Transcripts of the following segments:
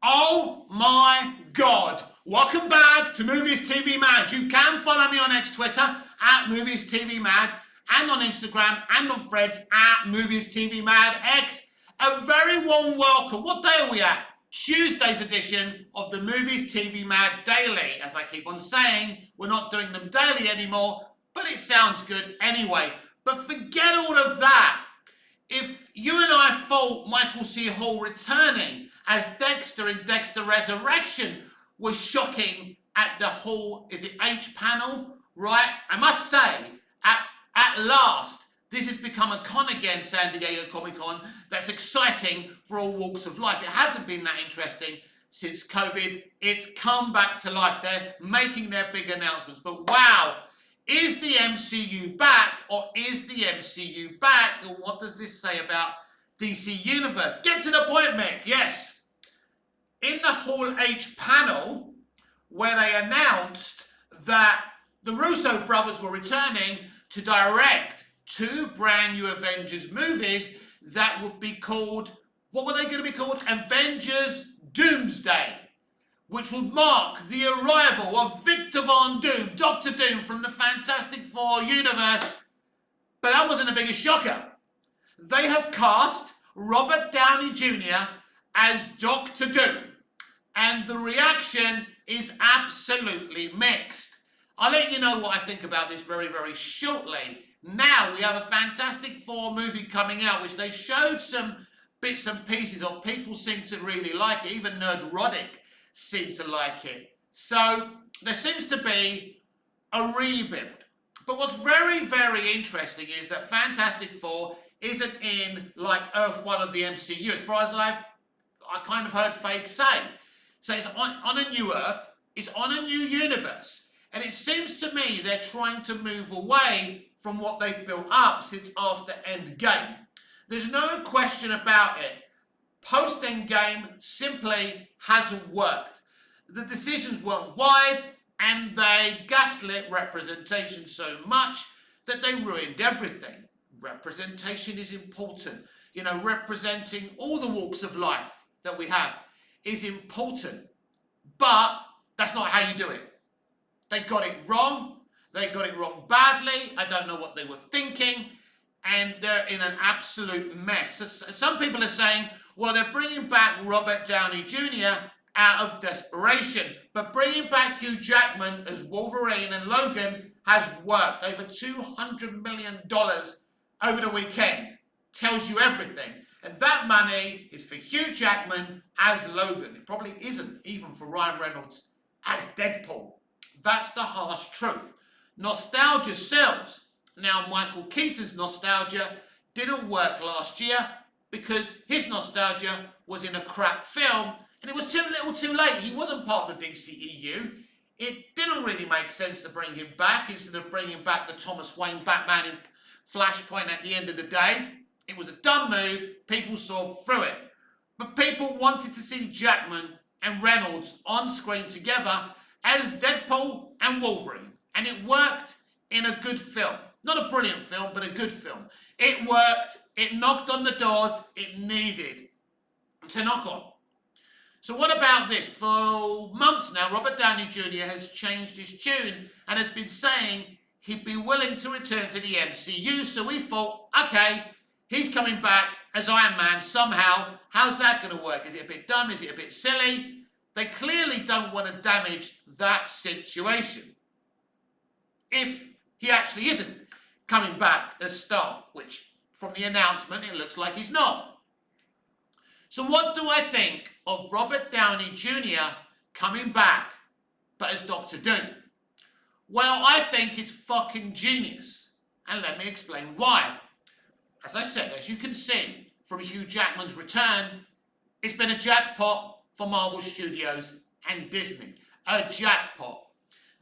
Oh my God! Welcome back to Movies TV Mad. You can follow me on Twitter at Movies TV Mad and on Instagram and on Threads at Movies TV Mad X. A very warm welcome. What day are we at? Tuesday's edition of the Movies TV Mad Daily. As I keep on saying, we're not doing them daily anymore, but it sounds good anyway. But forget all of that. If you and I thought Michael C. Hall returning as Dexter in Dexter Resurrection was shocking at the Hall, is it H panel? Right? I must say, at last, this has become a con again, San Diego Comic-Con, that's exciting for all walks of life. It hasn't been that interesting since COVID. It's come back to life. They're making their big announcements. But wow, is the MCU back, or is the MCU back? Or what does this say about DC Universe? Get to the point, Mick. Yes. In the Hall H panel, where they announced that the Russo brothers were returning to direct two brand new Avengers movies that would be called, what were they going to be called? Avengers Doomsday, which would mark the arrival of Victor Von Doom, Doctor Doom from the Fantastic Four universe. But that wasn't the biggest shocker. They have cast Robert Downey Jr. as Doctor Doom, and the reaction is absolutely mixed. I'll let you know what I think about this very, very shortly. Now we have a Fantastic Four movie coming out, which they showed some bits and pieces of. People seem to really like it. Even Nerdrotic seem to like it. So there seems to be a rebuild. But what's very, very interesting is that Fantastic Four isn't in like Earth 1 of the MCU, as far as I kind of heard Feige say. So it's on a new Earth, it's on a new universe. And it seems to me they're trying to move away from what they've built up since after Endgame. There's no question about it. Post-Endgame simply hasn't worked. The decisions weren't wise, and they gaslit representation so much that they ruined everything. Representation is important. You know, representing all the walks of life that we have is important. But that's not how you do it. They got it wrong. They got it wrong badly. I don't know what they were thinking. And they're in an absolute mess. Some people are saying, well, they're bringing back Robert Downey Jr. out of desperation. But bringing back Hugh Jackman as Wolverine and Logan has worked. Over $200 million over the weekend. Tells you everything. And that money is for Hugh Jackman as Logan. It probably isn't even for Ryan Reynolds as Deadpool. That's the harsh truth. Nostalgia sells. Now, Michael Keaton's nostalgia didn't work last year because his nostalgia was in a crap film, and it was too little too late. He wasn't part of the DCEU. It didn't really make sense to bring him back instead of bringing back the Thomas Wayne Batman in Flashpoint at the end of the day. It was a dumb move. People saw through it. But people wanted to see Jackman and Reynolds on screen together as Deadpool and Wolverine. And it worked in a good film. Not a brilliant film, but a good film. It worked. It knocked on the doors it needed to knock on. So what about this? For months now, Robert Downey Jr. has changed his tune and has been saying he'd be willing to return to the MCU. So we thought, okay, he's coming back as Iron Man somehow. How's that going to work? Is it a bit dumb? Is it a bit silly? They clearly don't want to damage that situation. If he actually isn't coming back as Star, which from the announcement it looks like he's not. So what do I think of Robert Downey Jr. coming back, but as Doctor Doom? Well, I think it's fucking genius. And let me explain why. As I said, as you can see from Hugh Jackman's return, it's been a jackpot for Marvel Studios and Disney. A jackpot.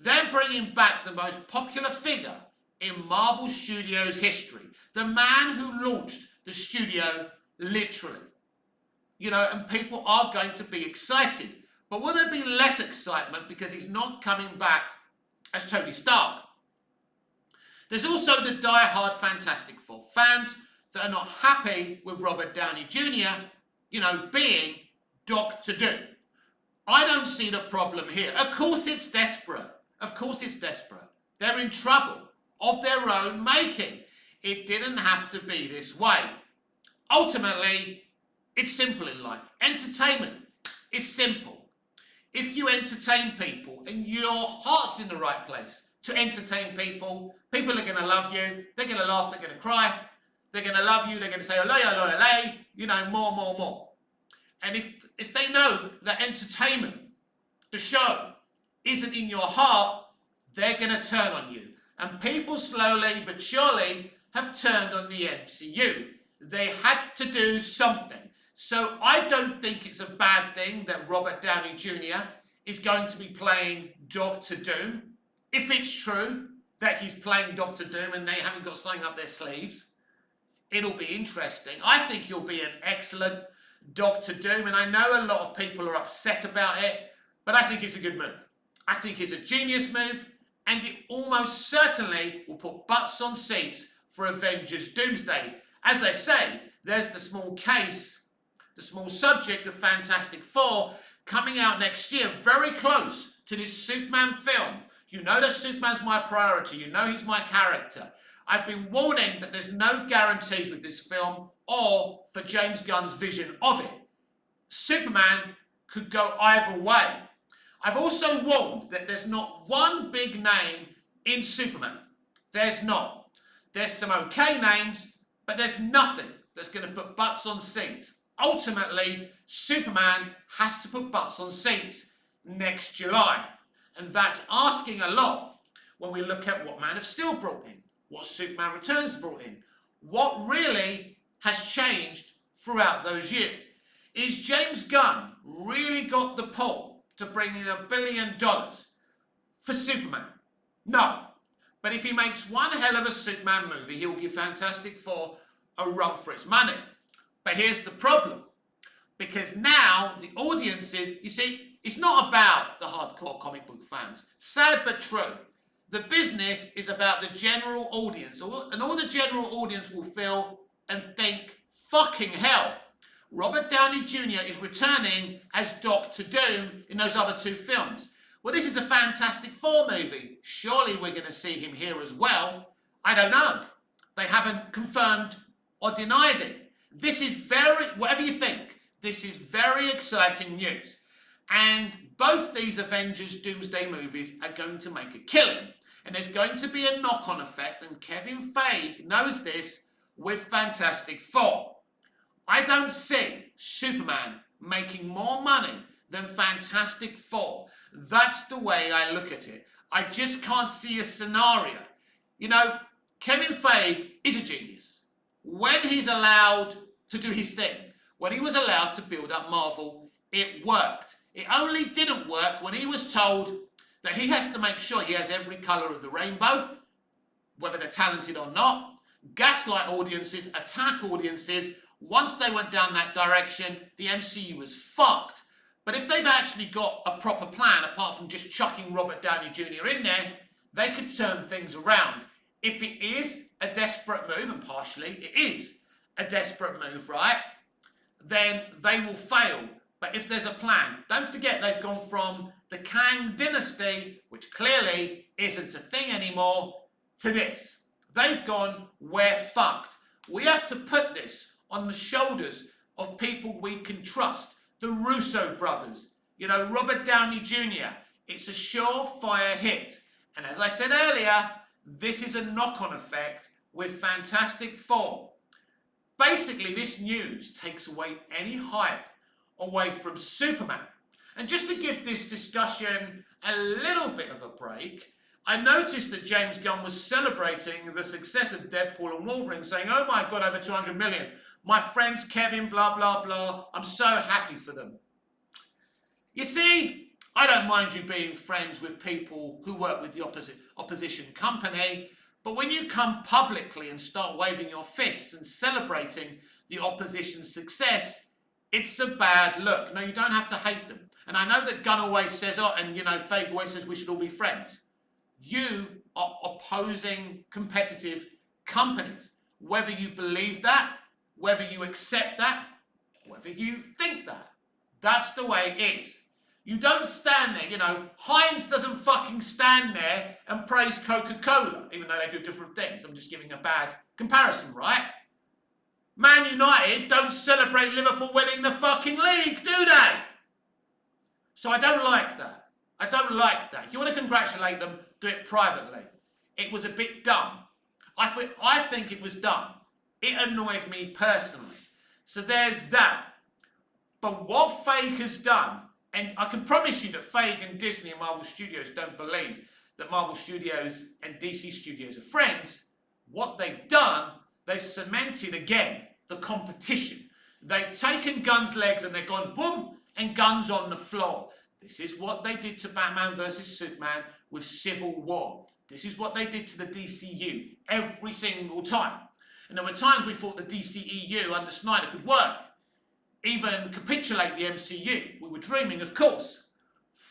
They're bringing back the most popular figure in Marvel Studios history. The man who launched the studio, literally. You know, and people are going to be excited. But will there be less excitement because he's not coming back as Tony Stark? There's also the die-hard Fantastic Four fans that are not happy with Robert Downey Jr., being Doctor Doom. I don't see the problem here. Of course it's desperate. Of course it's desperate. They're in trouble of their own making. It didn't have to be this way. Ultimately, it's simple in life. Entertainment is simple. If you entertain people and your heart's in the right place to entertain people, people are going to love you. They're going to laugh. They're going to cry. They're going to love you. They're going to say, olay, olay, olay, you know, more. And if they know that entertainment, the show, isn't in your heart, they're going to turn on you. And people slowly but surely have turned on the MCU. They had to do something. So I don't think it's a bad thing that Robert Downey Jr. is going to be playing Doctor Doom. If it's true that he's playing Doctor Doom and they haven't got something up their sleeves, it'll be interesting. I think he'll be an excellent Doctor Doom, and I know a lot of people are upset about it, but I think it's a good move. I think it's a genius move, and it almost certainly will put butts on seats for Avengers Doomsday. As I say, there's the small case, the small subject of Fantastic Four coming out next year, very close to this Superman film. You know that Superman's my priority. You know he's my character. I've been warning that there's no guarantees with this film or for James Gunn's vision of it. Superman could go either way. I've also warned that there's not one big name in Superman. There's not. There's some okay names, but there's nothing that's going to put butts on seats. Ultimately, Superman has to put butts on seats next July. And that's asking a lot when we look at what Man of Steel brought in, what Superman Returns brought in, what really has changed throughout those years. Is James Gunn really got the pull to bring in $1 billion for Superman? No. But if he makes one hell of a Superman movie, he'll give Fantastic Four a run for its money. But here's the problem. Because now the audiences, you see, it's not about the hardcore comic book fans. Sad but true. The business is about the general audience. And all the general audience will feel and think, fucking hell, Robert Downey Jr. is returning as Doctor Doom in those other two films. Well, this is a Fantastic Four movie. Surely we're going to see him here as well. I don't know. They haven't confirmed or denied it. This is whatever you think, this is very exciting news. And both these Avengers Doomsday movies are going to make a killing. And there's going to be a knock-on effect, and Kevin Feige knows this with Fantastic Four. I don't see Superman making more money than Fantastic Four. That's the way I look at it. I just can't see a scenario. You know, Kevin Feige is a genius. When he's allowed to do his thing, when he was allowed to build up Marvel, it worked. It only didn't work when he was told that he has to make sure he has every colour of the rainbow, whether they're talented or not, gaslight audiences, attack audiences. Once they went down that direction, the MCU was fucked. But if they've actually got a proper plan, apart from just chucking Robert Downey Jr. in there, they could turn things around. If it is a desperate move, and partially it is a desperate move, right, then they will fail. But if there's a plan, don't forget they've gone from the Kang dynasty, which clearly isn't a thing anymore, to this. They've gone, we're fucked. We have to put this on the shoulders of people we can trust. The Russo brothers, you know, Robert Downey Jr. It's a surefire hit. And as I said earlier, this is a knock-on effect with Fantastic Four. Basically, this news takes away any hype away from Superman. And just to give this discussion a little bit of a break, I noticed that James Gunn was celebrating the success of Deadpool and Wolverine, saying, oh my God, over 200 million. My friends Kevin, blah, blah, blah. I'm so happy for them. You see, I don't mind you being friends with people who work with the opposition company, but when you come publicly and start waving your fists and celebrating the opposition's success, it's a bad look. No, you don't have to hate them. And I know that Gunn always says, oh, and you know, Feige always says we should all be friends. You are opposing competitive companies. Whether you believe that, whether you accept that, whether you think that, that's the way it is. You don't stand there, you know, Heinz doesn't fucking stand there and praise Coca-Cola, even though they do different things. I'm just giving a bad comparison, right? Man United don't celebrate Liverpool winning the fucking league, do they? So I don't like that. I don't like that. If you want to congratulate them, do it privately. It was a bit dumb. I think it was dumb. It annoyed me personally. So there's that. But what Feige has done, and I can promise you that Feige and Disney and Marvel Studios don't believe that Marvel Studios and DC Studios are friends. What they've done, they've cemented again the competition. They've taken Gunn's legs and they've gone boom, and Gunn's on the floor. This is what they did to Batman vs Superman with Civil War. This is what they did to the DCU every single time. And there were times we thought the DCEU under Snyder could work, even capitulate the MCU. We were dreaming, of course.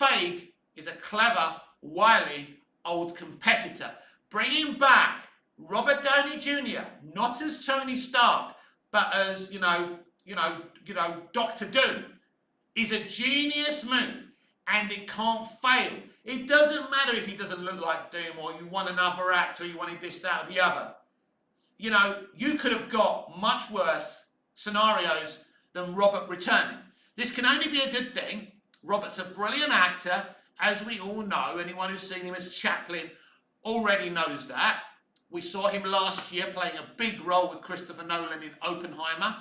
Feige is a clever, wily, old competitor. Bringing back Robert Downey Jr., not as Tony Stark, but as, Dr. Doom, is a genius move, and it can't fail. It doesn't matter if he doesn't look like Doom, or you want another actor, or you wanted this, that, or the other. You know, you could have got much worse scenarios than Robert returning. This can only be a good thing. Robert's a brilliant actor, as we all know. Anyone who's seen him as Chaplin already knows that. We saw him last year playing a big role with Christopher Nolan in Oppenheimer.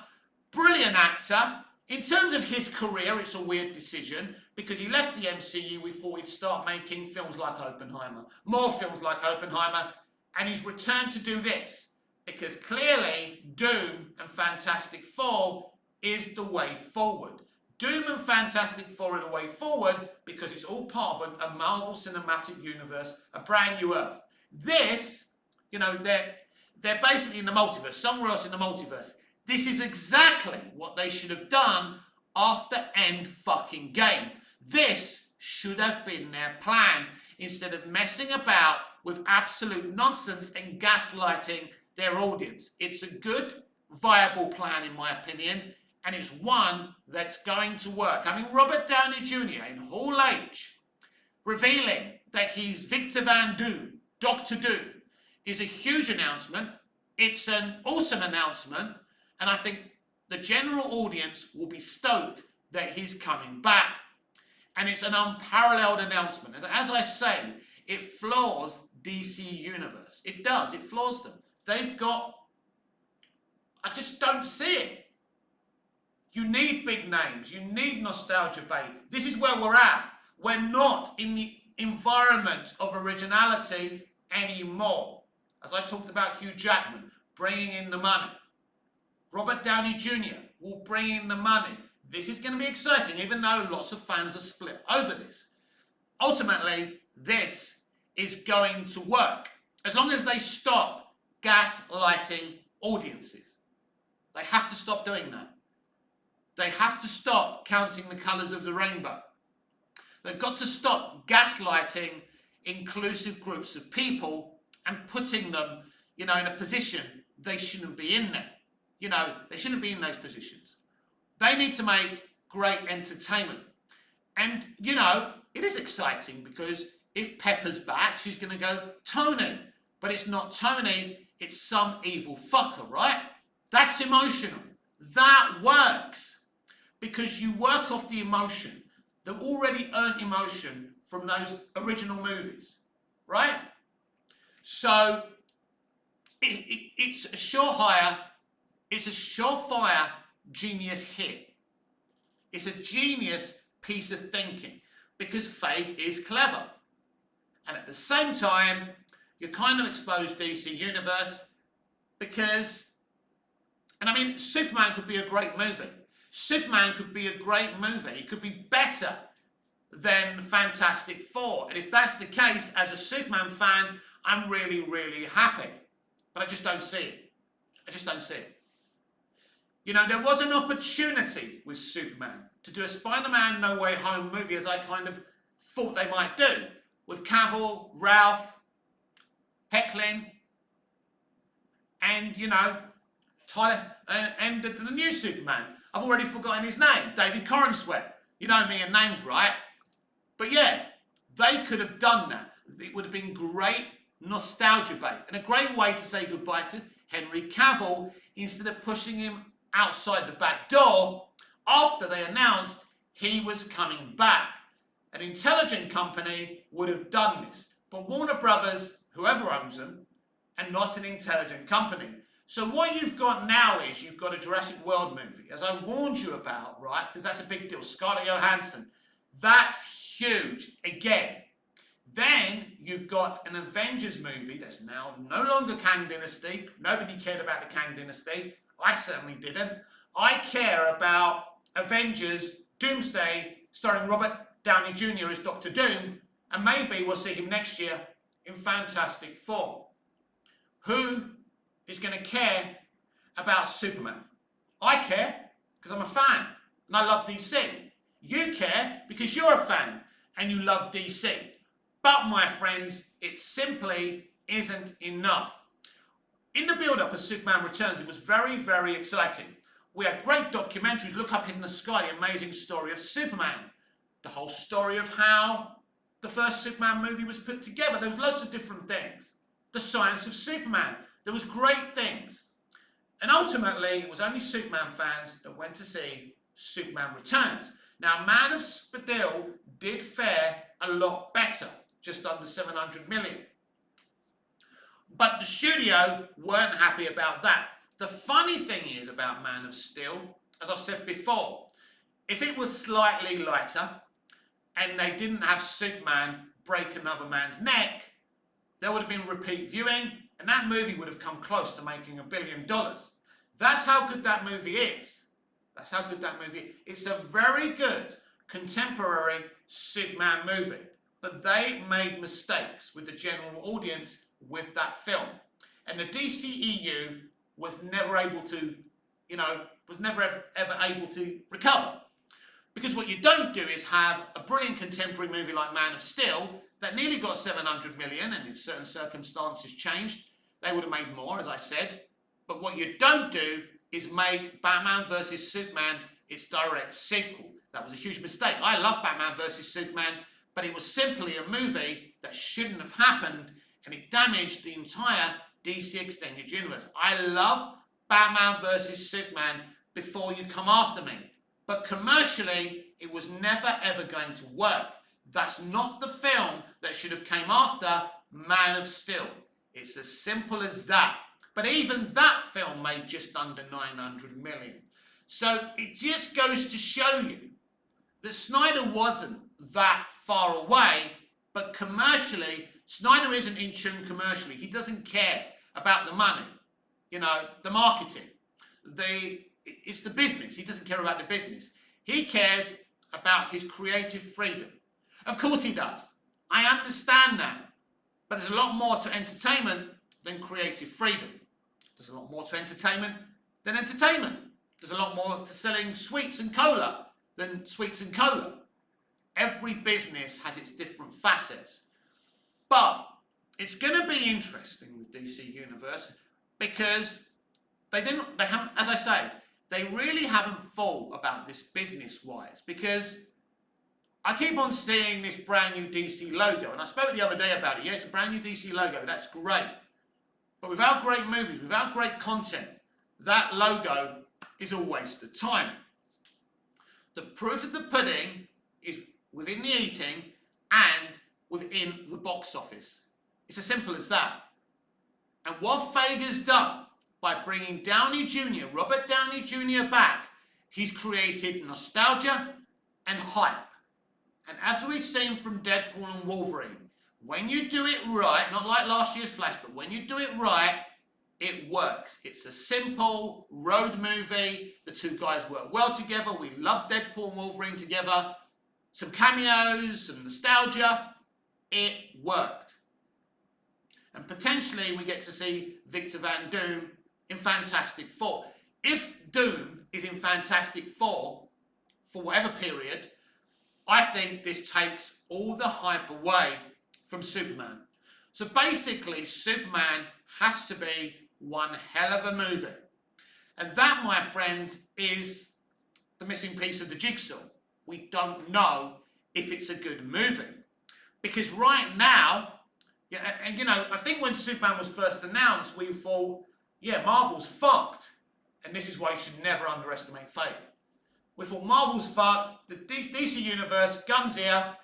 Brilliant actor. In terms of his career, it's a weird decision, because he left the MCU. We thought he'd start making films like Oppenheimer, more films like Oppenheimer, and he's returned to do this. Because clearly, Doom and Fantastic Four is the way forward. Doom and Fantastic Four are the way forward because it's all part of a Marvel Cinematic Universe, a brand new Earth. This, they're basically in the multiverse, somewhere else in the multiverse. This is exactly what they should have done after End fucking Game. This should have been their plan, instead of messing about with absolute nonsense and gaslighting their audience. It's a good, viable plan, in my opinion, and it's one that's going to work. I mean, Robert Downey Jr. in Hall H, revealing that he's Victor Van Doom, Dr. Doom, is a huge announcement. It's an awesome announcement, and I think the general audience will be stoked that he's coming back. And it's an unparalleled announcement. As I say, it floors DC Universe. It does. It floors them. They've got... I just don't see it. You need big names. You need nostalgia bait. This is where we're at. We're not in the environment of originality anymore. As I talked about Hugh Jackman, bringing in the money. Robert Downey Jr. will bring in the money. This is going to be exciting, even though lots of fans are split over this. Ultimately, this is going to work. As long as they stop gaslighting audiences. They have to stop doing that. They have to stop counting the colours of the rainbow. They've got to stop gaslighting inclusive groups of people and putting them, in a position they shouldn't be in there. They shouldn't be in those positions. They need to make great entertainment. And, it is exciting, because if Pepper's back, she's going to go, Tony. But it's not Tony, it's some evil fucker, right? That's emotional. That works. Because you work off the emotion. They've already earned emotion from those original movies, right? So, it's a surefire genius hit. It's a genius piece of thinking, because Feige is clever. And at the same time, you kind of expose DC Universe because, Superman could be a great movie. Superman could be a great movie. It could be better than Fantastic Four. And if that's the case, as a Superman fan, I'm really, really happy. But I just don't see it. There was an opportunity with Superman to do a Spider-Man No Way Home movie, as I kind of thought they might do, with Cavill, Ralph, Heckling, and, Tyler, and the new Superman. I've already forgotten his name, David Corenswet. You know me and names, right? But yeah, they could have done that. It would have been great nostalgia bait and a great way to say goodbye to Henry Cavill instead of pushing him outside the back door after they announced he was coming back. An intelligent company would have done this, but Warner Brothers, whoever owns them, and not an intelligent company. So what you've got now is you've got a Jurassic World movie, as I warned you about, right? Because that's a big deal. Scarlett Johansson. That's huge. Again. Then you've got an Avengers movie that's now no longer Kang Dynasty. Nobody cared about the Kang Dynasty. I certainly didn't. I care about Avengers Doomsday starring Robert Downey Jr. as Doctor Doom, and maybe we'll see him next year in Fantastic Four. Who is going to care about Superman? I care because I'm a fan and I love DC. You care because you're a fan and you love DC. But my friends, it simply isn't enough. In the build-up of Superman Returns, it was very, very exciting. We had great documentaries. Look Up in the Sky, the amazing story of Superman. The whole story of how the first Superman movie was put together. There was lots of different things. The science of Superman. There was great things. And ultimately, it was only Superman fans that went to see Superman Returns. Now, Man of Steel did fare a lot better, just under 700 million. But the studio weren't happy about that. The funny thing is about Man of Steel, as I've said before, if it was slightly lighter and they didn't have Superman break another man's neck, there would have been repeat viewing and that movie would have come close to making $1 billion. That's how good that movie is. That's how good that movie is. It's a very good contemporary Superman movie. But they made mistakes with the general audience with that film. And the DCEU was never able to, was never ever able to recover. Because what you don't do is have a brilliant contemporary movie like Man of Steel that nearly got 700 million, and if certain circumstances changed, they would have made more, as I said. But what you don't do is make Batman vs. Superman its direct sequel. That was a huge mistake. I love Batman vs. Superman, but it was simply a movie that shouldn't have happened, and it damaged the entire DC Extended Universe. I love Batman vs. Superman before you come after me. But commercially, it was never ever going to work. That's not the film that should have came after Man of Steel. It's as simple as that. But even that film made just under 900 million. So it just goes to show you that Snyder wasn't that far away, but commercially, Snyder isn't in tune commercially. He doesn't care about the money, the marketing. It's the business. He doesn't care about the business. He cares about his creative freedom. Of course he does. I understand that. But there's a lot more to entertainment than creative freedom. There's a lot more to entertainment than entertainment. There's a lot more to selling sweets and cola than sweets and cola. Every business has its different facets. But it's going to be interesting with DC Universe because they haven't, as I say, they really haven't thought about this business-wise, because I keep on seeing this brand new DC logo, and I spoke the other day about it. Yeah, it's a brand new DC logo. That's great. But without great movies, without great content, that logo is a waste of time. The proof of the pudding is within the eating and within the box office. It's as simple as that. And what Feige has done by bringing Downey Jr., Robert Downey Jr. back, he's created nostalgia and hype. And as we've seen from Deadpool and Wolverine, when you do it right, not like last year's Flash, but when you do it right, it works. It's a simple road movie. The two guys work well together. We love Deadpool and Wolverine together. Some cameos, some nostalgia. It worked. And potentially we get to see Victor Van Doom in Fantastic Four. If Doom is in Fantastic Four, for whatever period, I think this takes all the hype away from Superman. So basically, Superman has to be one hell of a movie. And that, my friends, is the missing piece of the jigsaw. We don't know if it's a good movie. Because right now, yeah, and you know, I think when Superman was first announced, we thought, yeah, Marvel's fucked. And this is why you should never underestimate fate. We thought Marvel's fucked, the DC Universe, guns here,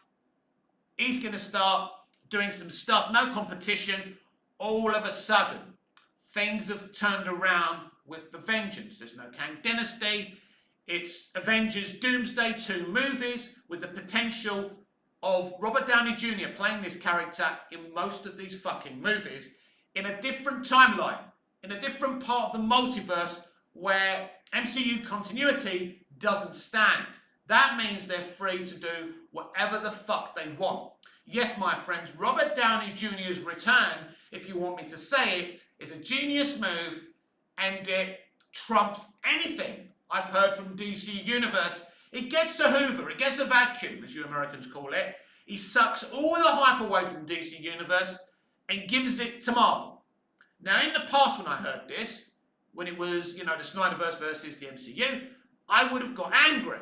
he's going to start doing some stuff, no competition. All of a sudden, things have turned around with the vengeance. There's no Kang Dynasty. It's Avengers Doomsday 2 movies with the potential of Robert Downey Jr. playing this character in most of these fucking movies in a different timeline, in a different part of the multiverse where MCU continuity doesn't stand. That means they're free to do whatever the fuck they want. Yes, my friends, Robert Downey Jr.'s return, if you want me to say it, is a genius move, and it trumps anything I've heard from DC Universe. It gets a hoover, it gets a vacuum, as you Americans call it. He sucks all the hype away from DC Universe and gives it to Marvel. Now, in the past when I heard this, when it was, you know, the Snyderverse versus the MCU, I would have got angry.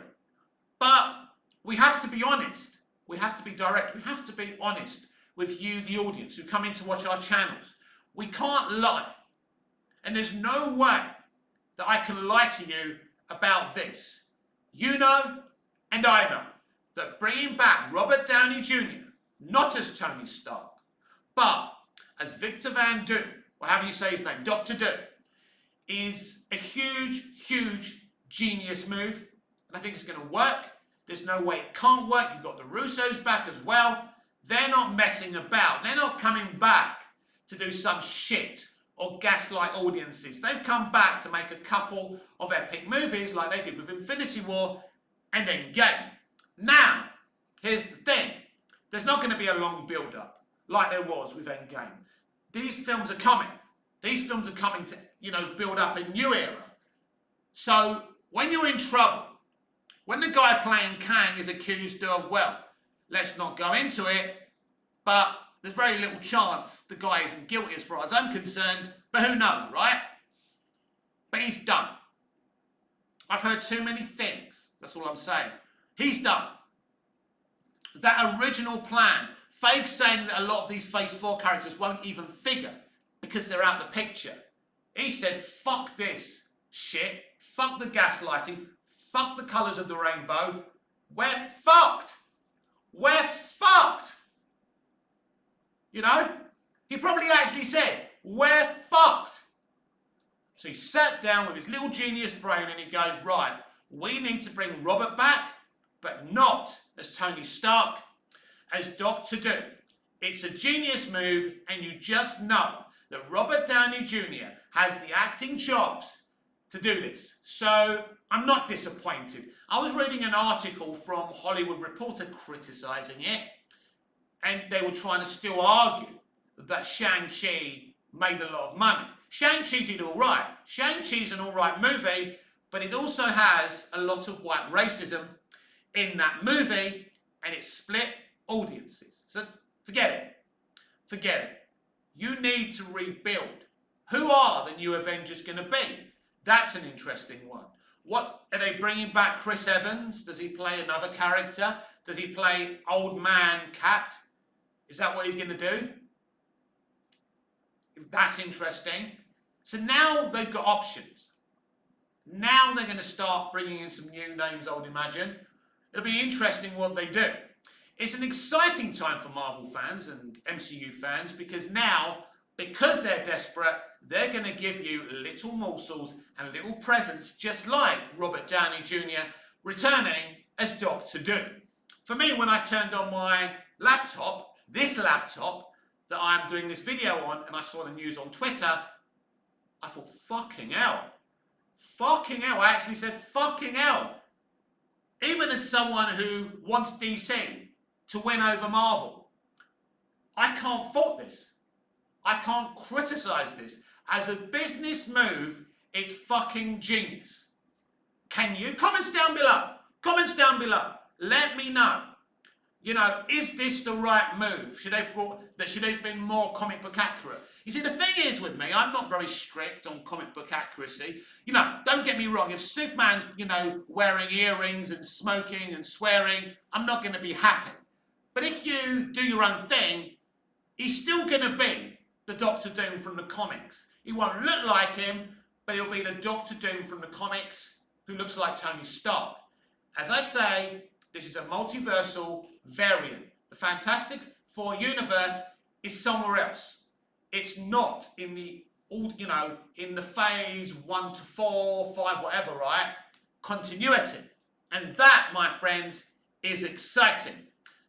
But we have to be honest. We have to be direct. We have to be honest with you, the audience, who come in to watch our channels. We can't lie. And there's no way that I can lie to you about this. You know, and I know, that bringing back Robert Downey Jr., not as Tony Stark, but as Victor Van Doom, or however you say his name, Dr. Doom, is a huge, huge genius move. And I think it's going to work. There's no way it can't work. You've got the Russos back as well. They're not messing about. They're not coming back to do some shit or gaslight audiences. They've come back to make a couple of epic movies like they did with Infinity War and Endgame. Now, here's the thing. There's not going to be a long build-up like there was with Endgame. These films are coming. These films are coming to, you know, build up a new era. So, when you're in trouble, when the guy playing Kang is accused of, well, let's not go into it, but there's very little chance the guy isn't guilty as far as I'm concerned, but who knows, right? But he's done. I've heard too many things, that's all I'm saying. He's done. That original plan, Feige saying that a lot of these Phase 4 characters won't even figure because they're out of the picture. He said, fuck this shit, fuck the gaslighting, fuck the colours of the rainbow, we're fucked. We're fucked. You know? He probably actually said, we're fucked. So he sat down with his little genius brain and he goes, right, we need to bring Robert back, but not as Tony Stark, as Dr. Doom. It's a genius move, and you just know that Robert Downey Jr. has the acting chops to do this. So I'm not disappointed. I was reading an article from Hollywood Reporter criticising it, and they were trying to still argue that Shang-Chi made a lot of money. Shang-Chi did all right. Shang-Chi's an all right movie, but it also has a lot of white racism in that movie, and it split audiences. So forget it. Forget it. You need to rebuild. Who are the new Avengers going to be? That's an interesting one. What are they bringing back? Chris Evans? Does he play another character? Does he play Old Man Cap? Is that what he's going to do? That's interesting. So now they've got options. Now they're going to start bringing in some new names, I would imagine. It'll be interesting what they do. It's an exciting time for Marvel fans and MCU fans because now, because they're desperate, they're going to give you little morsels and little presents just like Robert Downey Jr. returning as Dr. Doom. For me, when I turned on my laptop, this laptop that I'm doing this video on, and I saw the news on Twitter, I thought, fucking hell. Fucking hell. I actually said, fucking hell. Even as someone who wants DC to win over Marvel, I can't fault this. I can't criticise this. As a business move, it's fucking genius. Can you? Comments down below. Comments down below. Let me know. You know, is this the right move? Should they have been more comic book accurate? You see, the thing is with me, I'm not very strict on comic book accuracy. You know, don't get me wrong, if Superman's, wearing earrings and smoking and swearing, I'm not going to be happy. But if you do your own thing, he's still going to be the Doctor Doom from the comics. He won't look like him, but he'll be the Doctor Doom from the comics who looks like Tony Stark. As I say, this is a multiversal variant. The Fantastic Four universe is somewhere else. It's not in the, in the phase 1 to 4, 5, whatever, right? Continuity. And that, my friends, is exciting.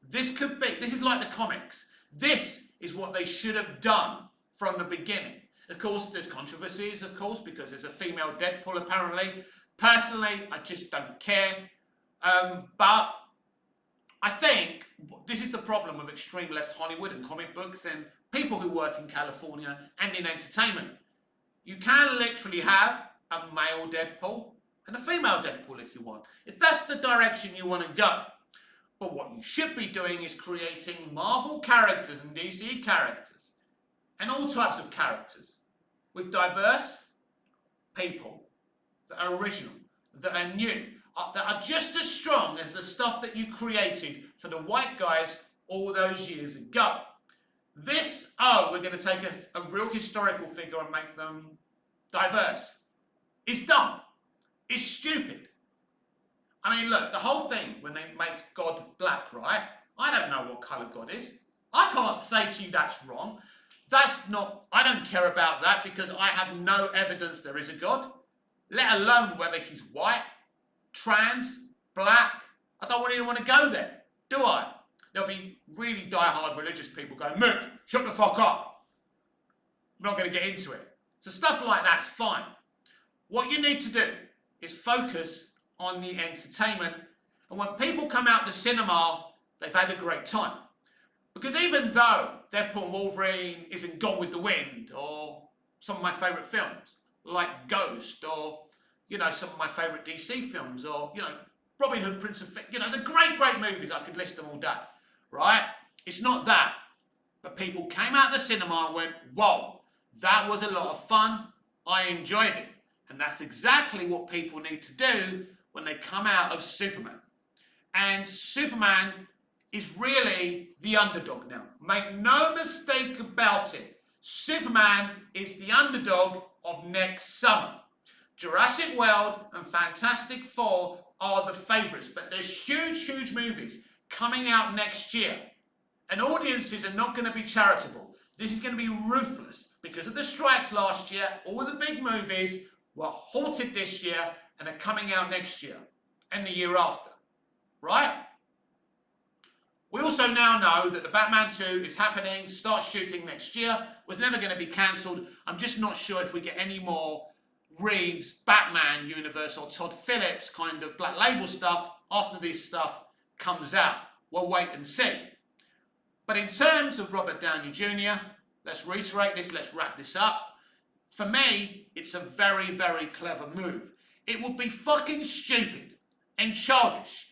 This is like the comics. This is what they should have done from the beginning. Of course, there's controversies, of course, because there's a female Deadpool, apparently. Personally, I just don't care. But I think this is the problem with extreme left Hollywood and comic books and people who work in California and in entertainment. You can literally have a male Deadpool and a female Deadpool if you want. If that's the direction you want to go. But what you should be doing is creating Marvel characters and DC characters and all types of characters with diverse people that are original, that are new, that are just as strong as the stuff that you created for the white guys all those years ago. We're going to take a real historical figure and make them diverse. It's dumb. It's stupid. I mean, look, the whole thing, when they make God black, right? I don't know what colour God is. I can't say to you that's wrong. I don't care about that because I have no evidence there is a God, let alone whether he's white, trans, black. I don't really want to go there, do I? There'll be really die-hard religious people going, Mick, shut the fuck up. I'm not going to get into it. So stuff like that's fine. What you need to do is focus on the entertainment. And when people come out the cinema, they've had a great time. Because even though Deadpool and Wolverine isn't Gone with the Wind, or some of my favourite films, like Ghost, or, some of my favourite DC films, or, Robin Hood, Prince of the great movies, I could list them all day, right? It's not that. But people came out the cinema and went, whoa, that was a lot of fun. I enjoyed it. And that's exactly what people need to do when they come out of Superman. And Superman is really the underdog now. Make no mistake about it. Superman is the underdog of next summer. Jurassic World and Fantastic Four are the favourites, but there's huge movies coming out next year. And audiences are not going to be charitable. This is going to be ruthless. Because of the strikes last year, all the big movies were halted this year and are coming out next year and the year after. Right? We also now know that the Batman 2 is happening, starts shooting next year, was never going to be cancelled. I'm just not sure if we get any more Reeves Batman universe or Todd Phillips kind of Black Label stuff after this stuff comes out. We'll wait and see. But in terms of Robert Downey Jr., let's reiterate this, let's wrap this up. For me, it's a very clever move. It would be fucking stupid and childish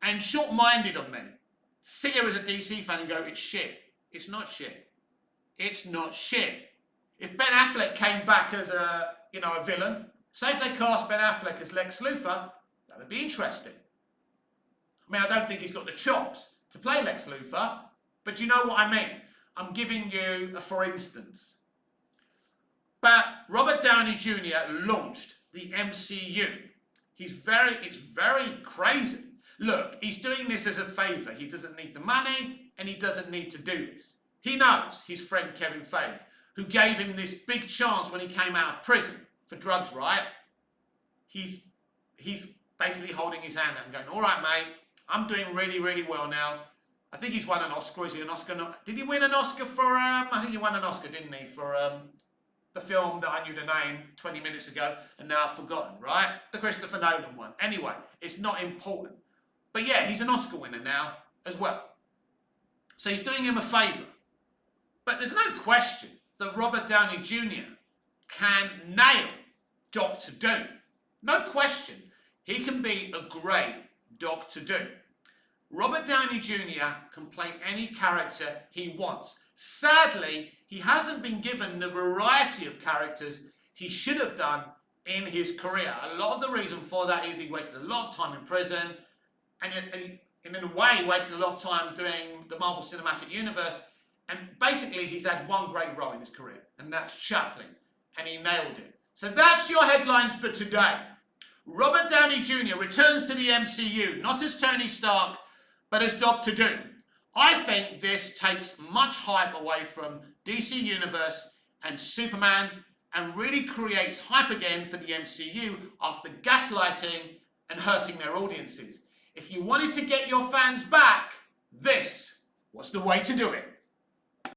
and short-minded of me. Sit here as a DC fan and go, it's shit. It's not shit. It's not shit. If Ben Affleck came back as a villain, say if they cast Ben Affleck as Lex Luthor, that would be interesting. I mean, I don't think he's got the chops to play Lex Luthor, but you know what I mean. I'm giving you a for instance. But Robert Downey Jr. launched the MCU. It's very crazy. Look, he's doing this as a favour. He doesn't need the money and he doesn't need to do this. He knows his friend Kevin Feige, who gave him this big chance when he came out of prison for drugs, right? He's basically holding his hand out and going, all right, mate, I'm doing really well now. I think he's won an Oscar. Is he an Oscar? Did he win an Oscar for, I think he won an Oscar, didn't he, for the film that I knew the name 20 minutes ago and now I've forgotten, right? The Christopher Nolan one. Anyway, it's not important. But yeah, he's an Oscar winner now as well. So he's doing him a favour. But there's no question that Robert Downey Jr. can nail Doctor Doom. No question. He can be a great Doctor Doom. Robert Downey Jr. can play any character he wants Sadly, he hasn't been given the variety of characters he should have done in his career. A lot of the reason for that is he wasted a lot of time in prison, and in a way he wasted a lot of time doing the Marvel Cinematic Universe, and basically he's had one great role in his career, and that's Chaplin, and he nailed it. So that's your headlines for today. Robert Downey Jr. returns to the MCU, not as Tony Stark, but as Doctor Doom. I think this takes much hype away from DC Universe and Superman and really creates hype again for the MCU after gaslighting and hurting their audiences. If you wanted to get your fans back, this was the way to do it.